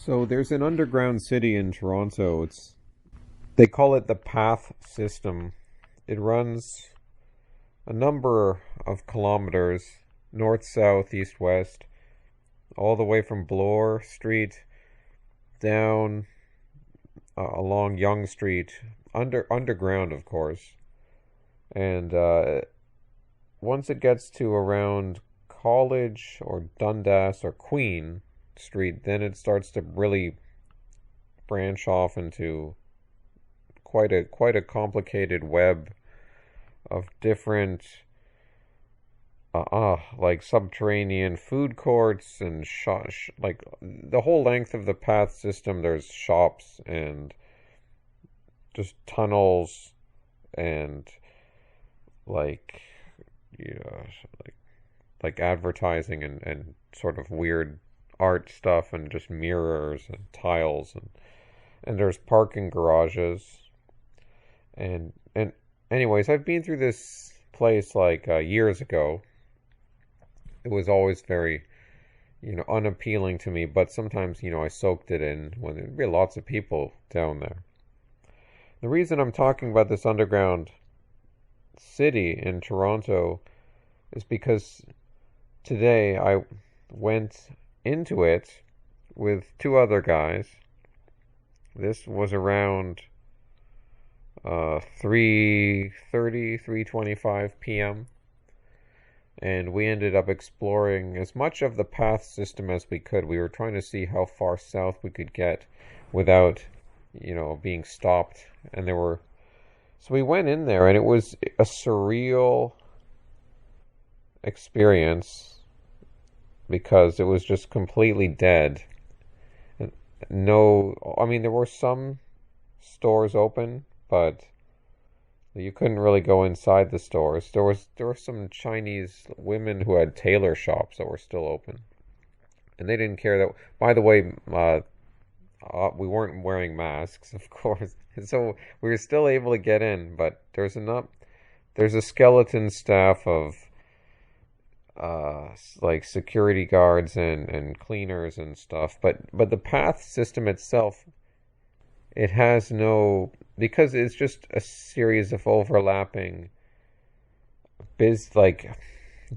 So there's an underground city in Toronto. They call it the Path System. It runs a number of kilometers north, south, east, west, all the way from Bloor Street down along Yonge Street, underground, of course. And once it gets to around College or Dundas or Queen Street, then it starts to really branch off into quite a complicated web of different like subterranean food courts and like the whole length of the path system. There's shops and just tunnels and like yeah, like like advertising and sort of weird art stuff and just mirrors and tiles and there's parking garages and anyways, I've been through this place like years ago. It was always very, unappealing to me, but sometimes, I soaked it in when there'd be lots of people down there. The reason I'm talking about this underground city in Toronto is because today I went into it with two other guys. This was around 3:30, 3:25 p.m. And we ended up exploring as much of the path system as we could. We were trying to see how far south we could get without, being stopped. So we went in there and it was a surreal experience because it was just completely dead. And I mean, there were some stores open, but you couldn't really go inside the stores. There were some Chinese women who had tailor shops that were still open, and they didn't care that. By the way, we weren't wearing masks, of course, so we were still able to get in. But there's a skeleton staff of like security guards and cleaners and stuff. But the path system itself, it has no, because it's just a series of overlapping like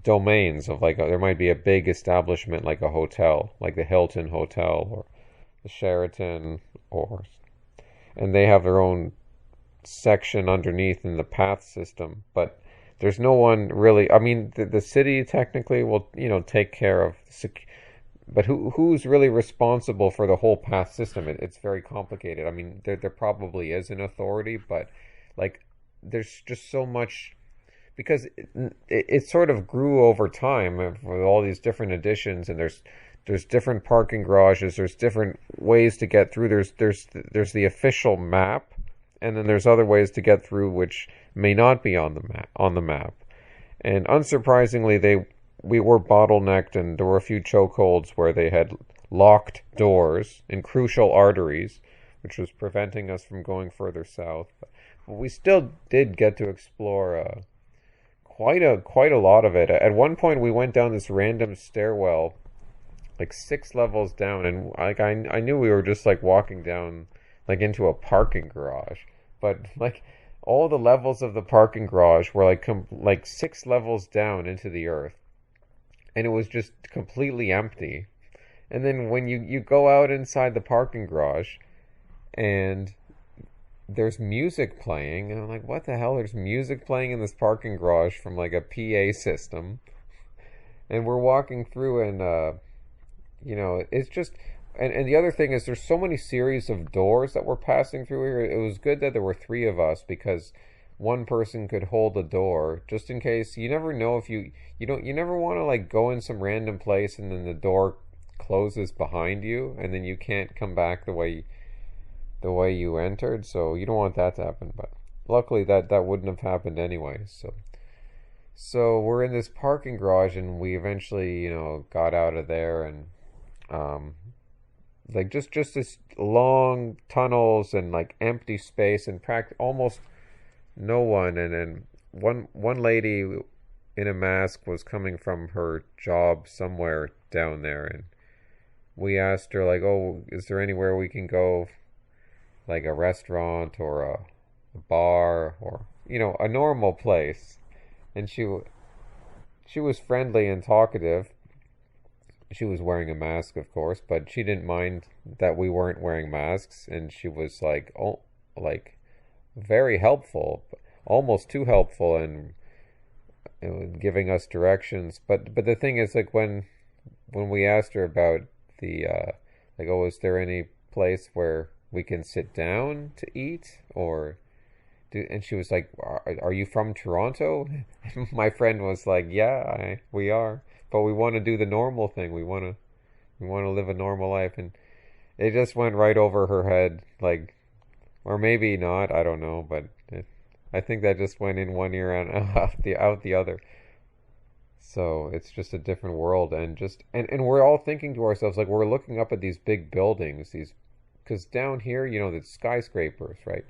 domains of like there might be a big establishment like a hotel, like the Hilton Hotel or the Sheraton, or and they have their own section underneath in the path system, but there's no one really. I mean, the city technically will, take care of but who's really responsible for the whole path system? It's very complicated. I mean, there probably is an authority, but like there's just so much because it sort of grew over time with all these different additions, and there's different parking garages, there's different ways to get through. There's the official map, and then there's other ways to get through which may not be on the map. And unsurprisingly, we were bottlenecked, and there were a few chokeholds where they had locked doors in crucial arteries, which was preventing us from going further south. But we still did get to explore quite a lot of it. At one point, we went down this random stairwell, like 6 levels down, and like I knew we were just like walking down like into a parking garage, but like all the levels of the parking garage were like 6 levels down into the earth, and it was just completely empty. And then when you go out inside the parking garage and there's music playing, and I'm like, what the hell? There's music playing in this parking garage from like a PA system. And we're walking through and it's just and the other thing is there's so many series of doors that we're passing through here. It was good that there were three of us because one person could hold a door just in case. You never know if you never want to like go in some random place and then the door closes behind you and then you can't come back the way you entered. So you don't want that to happen. But luckily that wouldn't have happened anyway. So we're in this parking garage and we eventually got out of there and um like just this long tunnels and like empty space and almost no one. And then one lady in a mask was coming from her job somewhere down there, we asked her like, "Oh, is there anywhere we can go, like a restaurant or a bar or a normal place?" And she was friendly and talkative. She was wearing a mask, of course, but she didn't mind that we weren't wearing masks, and she was like, oh, like very helpful, almost too helpful, and giving us directions. But the thing is, like when we asked her about the like, oh, is there any place where we can sit down to eat or do? And she was like, are you from Toronto? My friend was like, yeah, we are, but we want to do the normal thing. We want to live a normal life, and it just went right over her head, like, or maybe not. I don't know, but I think that just went in one ear and out the other. So it's just a different world, and we're all thinking to ourselves, like, we're looking up at these big buildings, these because down here, the skyscrapers, right?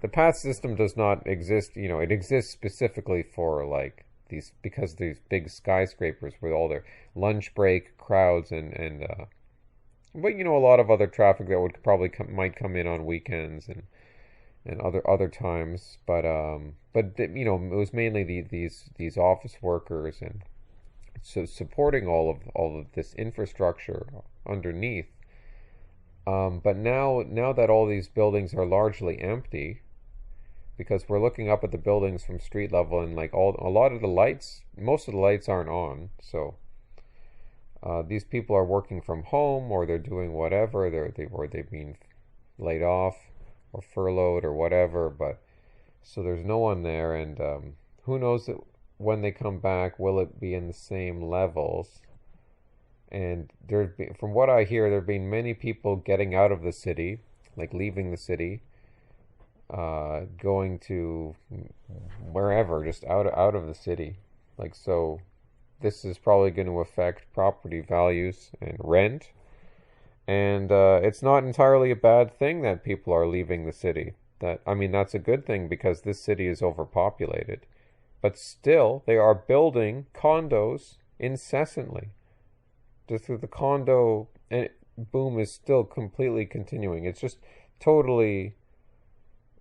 The path system does not exist. It exists specifically for like these because these big skyscrapers with all their lunch break crowds and but a lot of other traffic that would probably might come in on weekends and other times, but it was mainly these office workers and so supporting all of this infrastructure underneath. But now that all these buildings are largely empty, because we're looking up at the buildings from street level, and like a lot of the lights, most of the lights aren't on. So these people are working from home, or they're doing whatever. Or they've been laid off or furloughed or whatever. But so there's no one there, and who knows that when they come back, will it be in the same levels? And from what I hear, there have been many people getting out of the city, like leaving the city, going to wherever, just out of the city. Like, so this is probably going to affect property values and rent. And it's not entirely a bad thing that people are leaving the city. I mean, that's a good thing because this city is overpopulated. But still, they are building condos incessantly. The condo boom is still completely continuing. It's just totally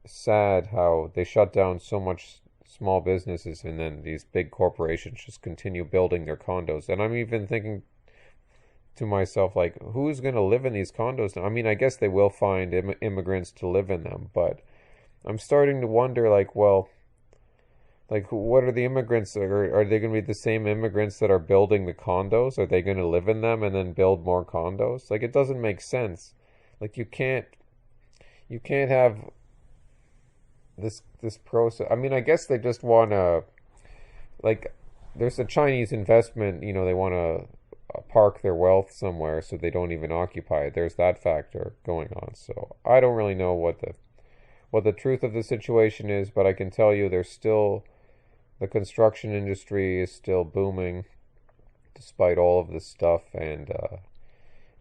sad how they shut down so much small businesses and then these big corporations just continue building their condos. And I'm even thinking to myself, like, who's going to live in these condos now? I mean, I guess they will find immigrants to live in them, but I'm starting to wonder, like, well, like, what are the immigrants? Are they going to be the same immigrants that are building the condos? Are they going to live in them and then build more condos? Like, it doesn't make sense. Like, you can't have this process. I mean, I guess they just want to, like, there's a Chinese investment. They want to park their wealth somewhere so they don't even occupy it. There's that factor going on. So I don't really know what the truth of the situation is, but I can tell you the construction industry is still booming despite all of this stuff, and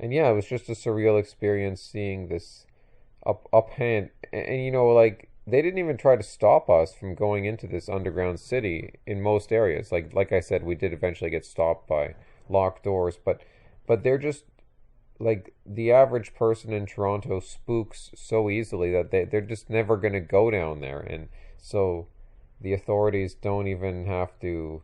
yeah, it was just a surreal experience seeing this uphand, and like they didn't even try to stop us from going into this underground city in most areas. Like I said, we did eventually get stopped by locked doors, but they're just like the average person in Toronto spooks so easily that they're just never going to go down there, and so the authorities don't even have to,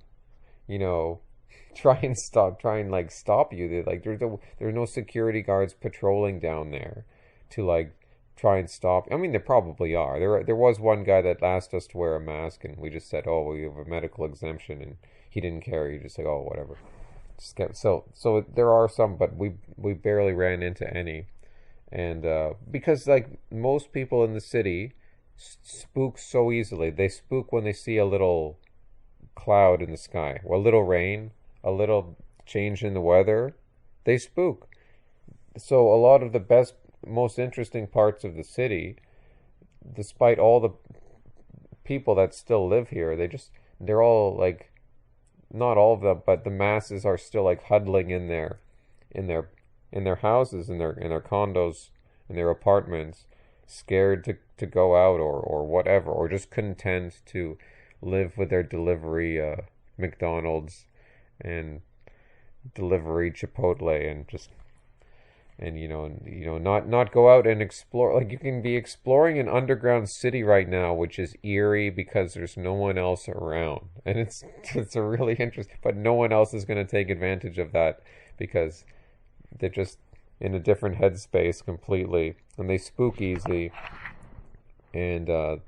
try and stop you. There's no security guards patrolling down there to like try and stop. I mean, there probably are. There was one guy that asked us to wear a mask, and we just said, "Oh, we have a medical exemption," and he didn't care. He just like, "Oh, whatever." So there are some, but we barely ran into any, and because like most people in the city spook so easily. They spook when they see a little cloud in the sky, or a little rain, a little change in the weather. They spook. So a lot of the best, most interesting parts of the city, despite all the people that still live here, they're all like, not all of them, but the masses are still like huddling in their houses, in their condos, in their apartments, scared to go out or whatever, or just content to live with their delivery McDonald's and delivery Chipotle, and just and not go out and explore. Like you can be exploring an underground city right now, which is eerie because there's no one else around, and it's a really interesting. But no one else is going to take advantage of that because they're just in a different headspace completely, and they spook easily, and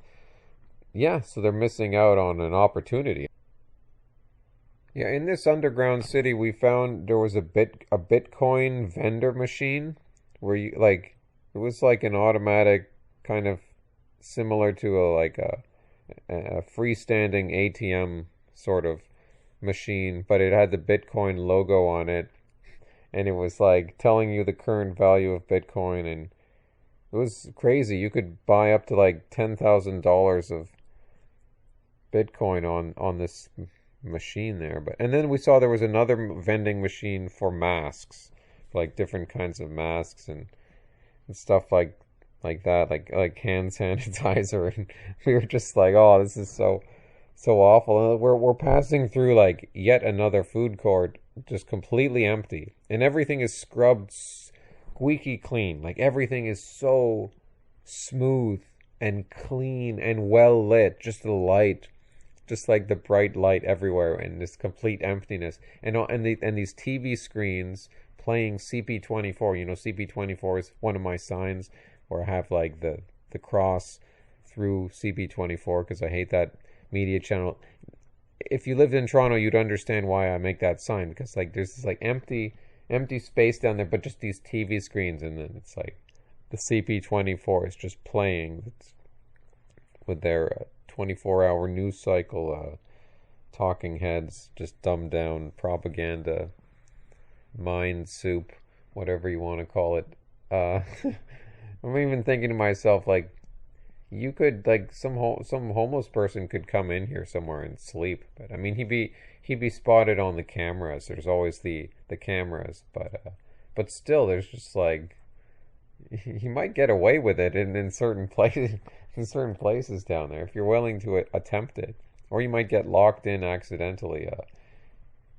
yeah, so they're missing out on an opportunity. Yeah, in this underground city, we found there was a Bitcoin vendor machine where it was like an automatic kind of similar to a freestanding ATM sort of machine, but it had the Bitcoin logo on it, and it was like telling you the current value of Bitcoin, and it was crazy. You could buy up to like $10,000 of Bitcoin on this machine there. But and then we saw there was another vending machine for masks, like different kinds of masks and stuff like that, like hand sanitizer, and we were just like, oh, this is so awful. And we're passing through like yet another food court, just completely empty, and everything is scrubbed squeaky clean. Like everything is so smooth and clean and well lit. Just the light, just like the bright light everywhere, and this complete emptiness, and these TV screens playing CP24. CP24 is one of my signs where I have like the cross through CP24 because I hate that media channel. If you lived in Toronto, you'd understand why I make that sign, because like there's this like empty space down there, but just these TV screens, and then it's like the CP24 is just playing with their 24-hour news cycle, talking heads, just dumbed down propaganda, mind soup, whatever you want to call it. I'm even thinking to myself, like, you could like some homeless person could come in here somewhere and sleep, but I mean he'd be spotted on the cameras. There's always the cameras, but still, there's just like he might get away with it in certain places in certain places down there if you're willing to attempt it, or you might get locked in accidentally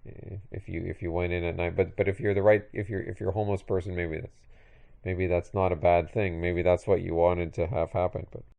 if you went in at night. But if you're if you're a homeless person, maybe that's not a bad thing. Maybe that's what you wanted to have happen. But